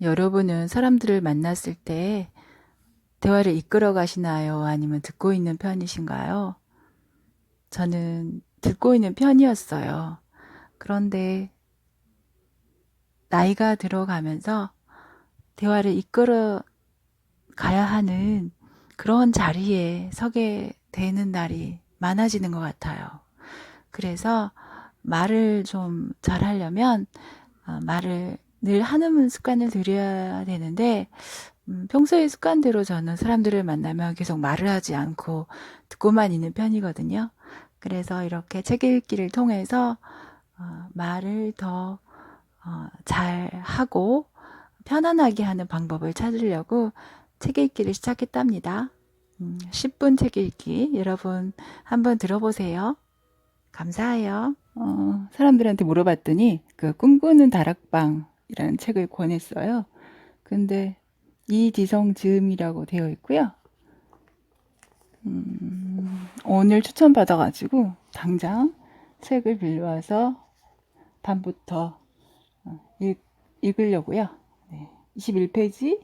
여러분은 사람들을 만났을 때 대화를 이끌어 가시나요? 아니면 듣고 있는 편이신가요? 저는 듣고 있는 편이었어요. 그런데 나이가 들어가면서 대화를 이끌어 가야 하는 그런 자리에 서게 되는 날이 많아지는 것 같아요. 그래서 말을 좀 잘하려면 말을 늘 하는 습관을 들여야 되는데 평소의 습관대로 저는 사람들을 만나면 계속 말을 하지 않고 듣고만 있는 편이거든요. 그래서 이렇게 책 읽기를 통해서 말을 더 잘하고 편안하게 하는 방법을 찾으려고 책 읽기를 시작했답니다. 10분 책 읽기 여러분 한번 들어보세요. 감사해요. 사람들한테 물어봤더니 그 꿈꾸는 다락방이라는 책을 권했어요. 근데 이디성 즈음이라고 되어 있고요. 오늘 추천받아가지고 당장 책을 빌려와서 밤부터 읽으려고요. 네, 21페이지.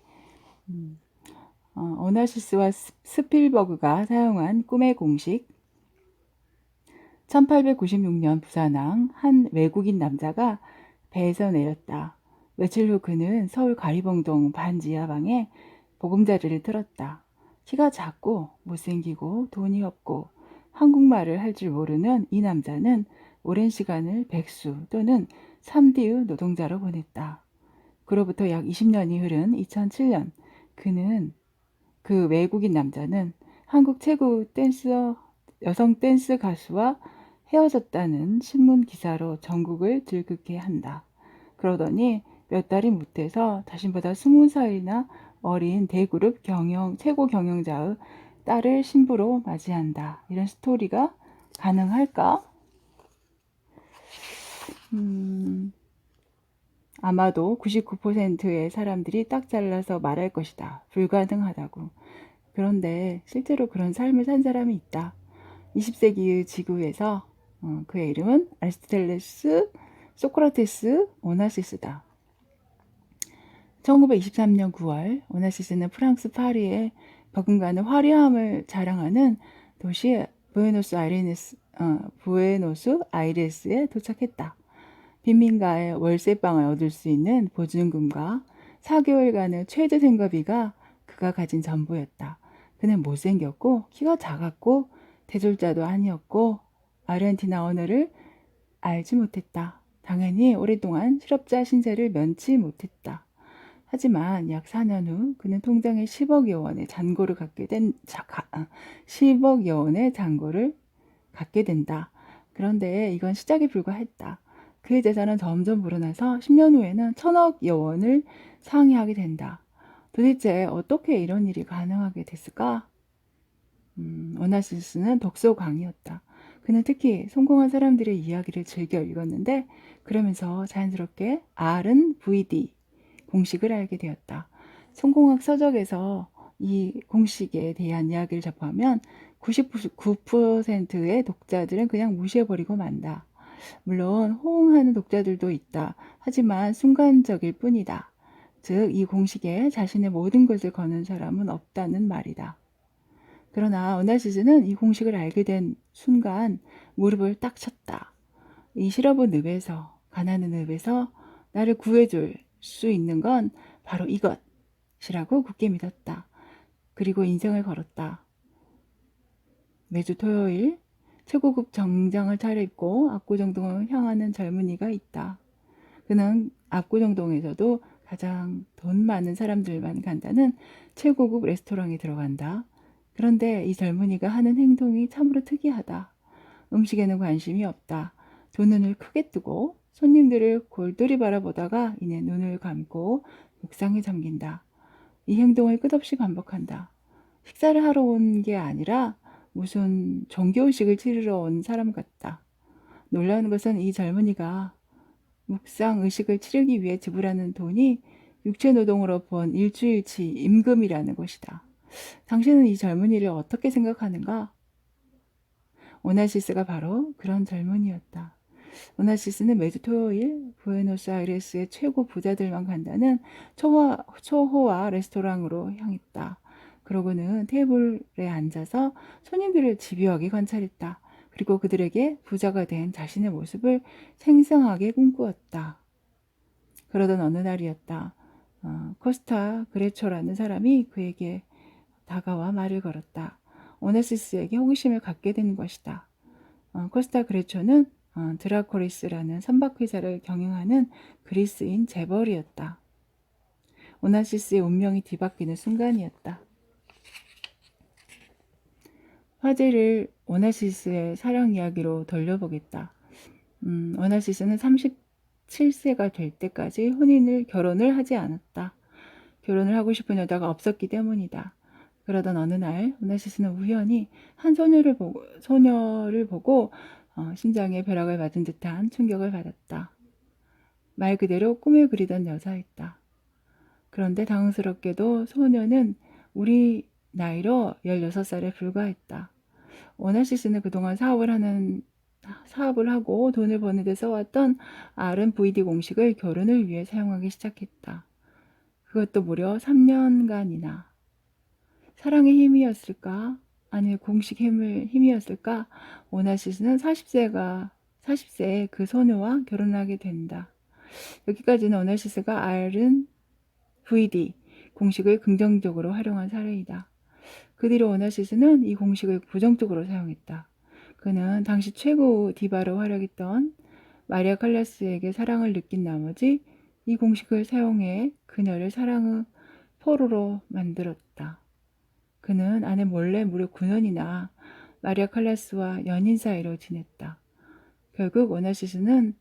오나시스와 스필버그가 사용한 꿈의 공식. 1896년 부산항 한 외국인 남자가 배에서 내렸다. 며칠 후 그는 서울 가리봉동 반지하방에 보금자리를 틀었다. 키가 작고 못생기고 돈이 없고 한국말을 할 줄 모르는 이 남자는 오랜 시간을 백수 또는 3디의 노동자로 보냈다. 그로부터 약 20년이 흐른 2007년 그 외국인 남자는 한국 최고 여성 댄스 가수와 헤어졌다는 신문 기사로 전국을 들끓게 한다. 그러더니 몇 달이 못해서 자신보다 20살이나 어린 대그룹 최고 경영자의 딸을 신부로 맞이한다. 이런 스토리가 가능할까? 아마도 99%의 사람들이 딱 잘라서 말할 것이다. 불가능하다고. 그런데 실제로 그런 삶을 산 사람이 있다. 20세기의 지구에서 그의 이름은 아리스토텔레스, 소크라테스, 오나시스다. 1923년 9월 오나시스는 프랑스 파리에 버금가는 화려함을 자랑하는 도시 부에노스 아이레스에 도착했다. 빈민가의 월세방을 얻을 수 있는 보증금과 4개월간의 최저 생활비가 그가 가진 전부였다. 그는 못생겼고 키가 작았고 대졸자도 아니었고 아르헨티나 언어를 알지 못했다. 당연히 오랫동안 실업자 신세를 면치 못했다. 하지만 약 4년 후 그는 통장에 10억여 원의 잔고를 갖게 10억여 원의 잔고를 갖게 된다. 그런데 이건 시작에 불과했다. 그의 재산은 점점 불어나서 10년 후에는 1000억여 원을 상회하게 된다. 도대체 어떻게 이런 일이 가능하게 됐을까? 오나시스는 독서광이었다. 그는 특히 성공한 사람들의 이야기를 즐겨 읽었는데 그러면서 자연스럽게 R은 VD 공식을 알게 되었다. 성공학 서적에서 이 공식에 대한 이야기를 접하면 99%의 독자들은 그냥 무시해버리고 만다. 물론 호응하는 독자들도 있다. 하지만 순간적일 뿐이다. 즉, 이 공식에 자신의 모든 것을 거는 사람은 없다는 말이다. 그러나 오나시스는 이 공식을 알게 된 순간 무릎을 딱 쳤다. 이 실업의 늪에서, 가난의 늪에서 나를 구해줄 수 있는 건 바로 이것이라고 굳게 믿었다. 그리고 인생을 걸었다. 매주 토요일 최고급 정장을 차려입고 압구정동을 향하는 젊은이가 있다. 그는 압구정동에서도 가장 돈 많은 사람들만 간다는 최고급 레스토랑에 들어간다. 그런데 이 젊은이가 하는 행동이 참으로 특이하다. 음식에는 관심이 없다. 두 눈을 크게 뜨고 손님들을 골똘히 바라보다가 이내 눈을 감고 묵상에 잠긴다. 이 행동을 끝없이 반복한다. 식사를 하러 온 게 아니라 무슨 종교의식을 치르러 온 사람 같다. 놀라운 것은 이 젊은이가 묵상 의식을 치르기 위해 지불하는 돈이 육체노동으로 번 일주일치 임금이라는 것이다. 당신은 이 젊은이를 어떻게 생각하는가? 오나시스가 바로 그런 젊은이였다. 오나시스는 매주 토요일 부에노스아이레스의 최고 부자들만 간다는 초호화 레스토랑으로 향했다. 그러고는 테이블에 앉아서 손님들을 집요하게 관찰했다. 그리고 그들에게 부자가 된 자신의 모습을 생생하게 꿈꾸었다. 그러던 어느 날이었다. 코스타 그레초라는 사람이 그에게 다가와 말을 걸었다. 오네시스에게 호기심을 갖게 된 것이다. 코스타 그레초는 드라코리스라는 선박회사를 경영하는 그리스인 재벌이었다. 오나시스의 운명이 뒤바뀌는 순간이었다. 화제를 오나시스의 사랑 이야기로 돌려보겠다. 오나시스는 37세가 될 때까지 결혼을 하지 않았다. 결혼을 하고 싶은 여자가 없었기 때문이다. 그러던 어느 날 오나시스는 우연히 한 소녀를 보고 심장에 벼락을 맞은 듯한 충격을 받았다. 말 그대로 꿈을 그리던 여자였다. 그런데 당황스럽게도 소녀는 우리 나이로 16살에 불과했다. 오나시스는 그동안 사업을 하고 돈을 버는 데 써왔던 RMVD 공식을 결혼을 위해 사용하기 시작했다. 그것도 무려 3년간이나. 사랑의 힘이었을까? 아니 공식 힘이었을까? 오나시스는 40세에 그 소녀와 결혼하게 된다. 여기까지는 오나시스가 RMVD 공식을 긍정적으로 활용한 사례이다. 그 뒤로 오나시스는 이 공식을 부정적으로 사용했다. 그는 당시 최고 디바로 활약했던 마리아 칼라스에게 사랑을 느낀 나머지 이 공식을 사용해 그녀를 사랑의 포로로 만들었다. 그는 아내 몰래 무려 9년이나 마리아 칼라스와 연인 사이로 지냈다. 결국 오나시스는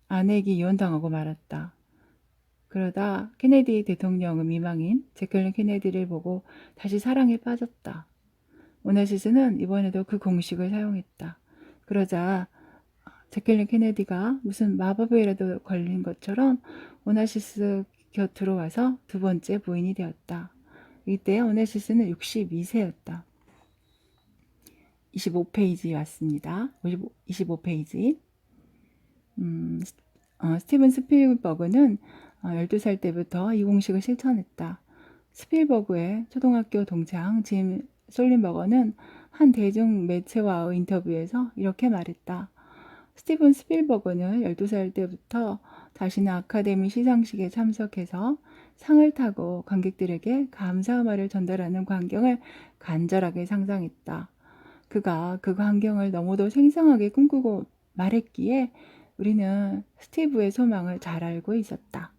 아내에게 이혼당하고 말았다. 그러다 케네디 대통령의 미망인 제클린 케네디를 보고 다시 사랑에 빠졌다. 오나시스는 이번에도 그 공식을 사용했다. 그러자 제클린 케네디가 무슨 마법에라도 걸린 것처럼 오나시스 곁으로 와서 두 번째 부인이 되었다. 이때 오나시스는 62세였다. 25페이지 왔습니다. 25페이지. 스티븐 스필버그는 12살 때부터 이 공식을 실천했다. 스필버그의 초등학교 동창 짐 솔린버거는 한 대중 매체와의 인터뷰에서 이렇게 말했다. 스티븐 스필버그는 12살 때부터 자신의 아카데미 시상식에 참석해서 상을 타고 관객들에게 감사의 말을 전달하는 광경을 간절하게 상상했다. 그가 그 광경을 너무도 생생하게 꿈꾸고 말했기에 우리는 스티브의 소망을 잘 알고 있었다.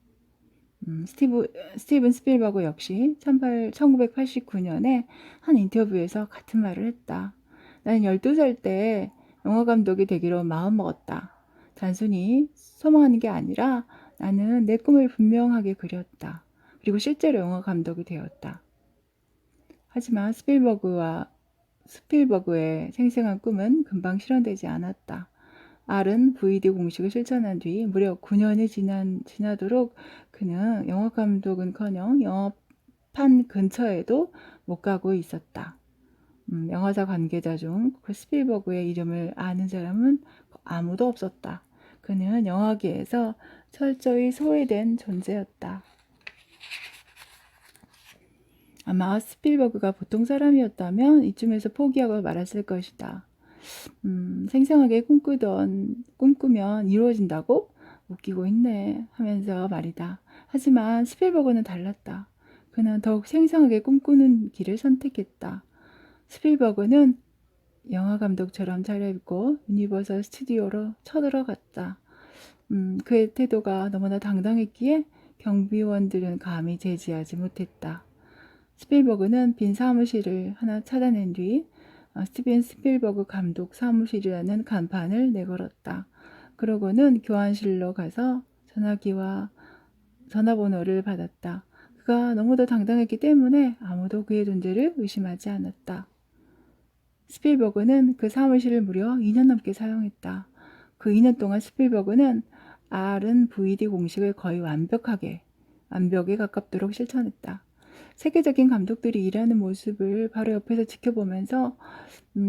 스티븐 스필버그 역시 1989년에 한 인터뷰에서 같은 말을 했다. 나는 12살 때 영화 감독이 되기로 마음먹었다. 단순히 소망하는 게 아니라 나는 내 꿈을 분명하게 그렸다. 그리고 실제로 영화 감독이 되었다. 하지만 스필버그의 생생한 꿈은 금방 실현되지 않았다. R은 VD 공식을 실천한 뒤 무려 9년이 지나도록 그는 영화 감독은커녕 영화판 근처에도 못 가고 있었다. 영화사 관계자 중 그 스필버그의 이름을 아는 사람은 아무도 없었다. 그는 영화계에서 철저히 소외된 존재였다. 아마 스필버그가 보통 사람이었다면 이쯤에서 포기하고 말았을 것이다. 생생하게 꿈꾸면 이루어진다고? 웃기고 있네 하면서 말이다. 하지만 스필버그는 달랐다. 그는 더욱 생생하게 꿈꾸는 길을 선택했다. 스필버그는 영화 감독처럼 차려입고 유니버설 스튜디오로 쳐들어갔다. 그의 태도가 너무나 당당했기에 경비원들은 감히 제지하지 못했다. 스필버그는 빈 사무실을 하나 찾아낸 뒤 스티븐 스필버그 감독 사무실이라는 간판을 내걸었다. 그러고는 교환실로 가서 전화기와 전화번호를 받았다. 그가 너무도 당당했기 때문에 아무도 그의 존재를 의심하지 않았다. 스필버그는 그 사무실을 무려 2년 넘게 사용했다. 그 2년 동안 스필버그는 R은 VD 공식을 거의 완벽에 가깝도록 실천했다. 세계적인 감독들이 일하는 모습을 바로 옆에서 지켜보면서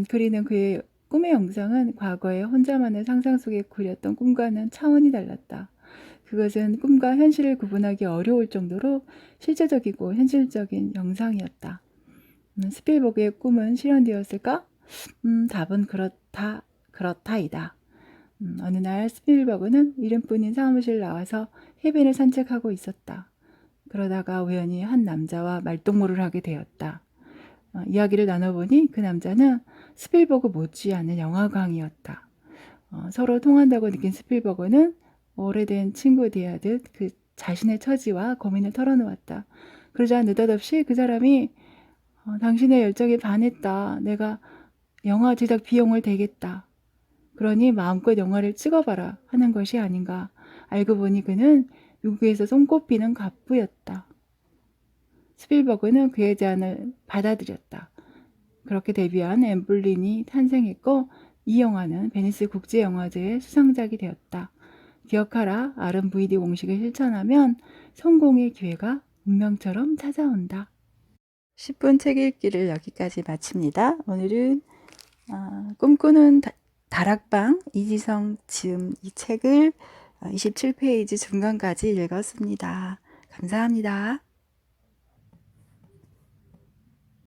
그리는 그의 꿈의 영상은 과거에 혼자만의 상상 속에 그렸던 꿈과는 차원이 달랐다. 그것은 꿈과 현실을 구분하기 어려울 정도로 실제적이고 현실적인 영상이었다. 스필버그의 꿈은 실현되었을까? 답은 그렇다이다. 어느 날 스필버그는 이름뿐인 사무실 나와서 해변을 산책하고 있었다. 그러다가 우연히 한 남자와 말동무를 하게 되었다. 이야기를 나눠보니 그 남자는 스필버그 못지않은 영화광이었다. 서로 통한다고 느낀 스필버그는 오래된 친구 대하듯 그 자신의 처지와 고민을 털어놓았다. 그러자 느닷없이 그 사람이 당신의 열정에 반했다. 내가 영화 제작 비용을 대겠다. 그러니 마음껏 영화를 찍어봐라 하는 것이 아닌가. 알고 보니 그는 미국에서 손꼽히는 갑부였다. 스필버그는 그의 제안을 받아들였다. 그렇게 데뷔한 엠블린이 탄생했고 이 영화는 베니스 국제영화제의 수상작이 되었다. 기억하라. RMVD 공식을 실천하면 성공의 기회가 운명처럼 찾아온다. 10분 책 읽기를 여기까지 마칩니다. 오늘은 꿈꾸는 다락방 이지성 지음 이 책을 27페이지 중간까지 읽었습니다. 감사합니다.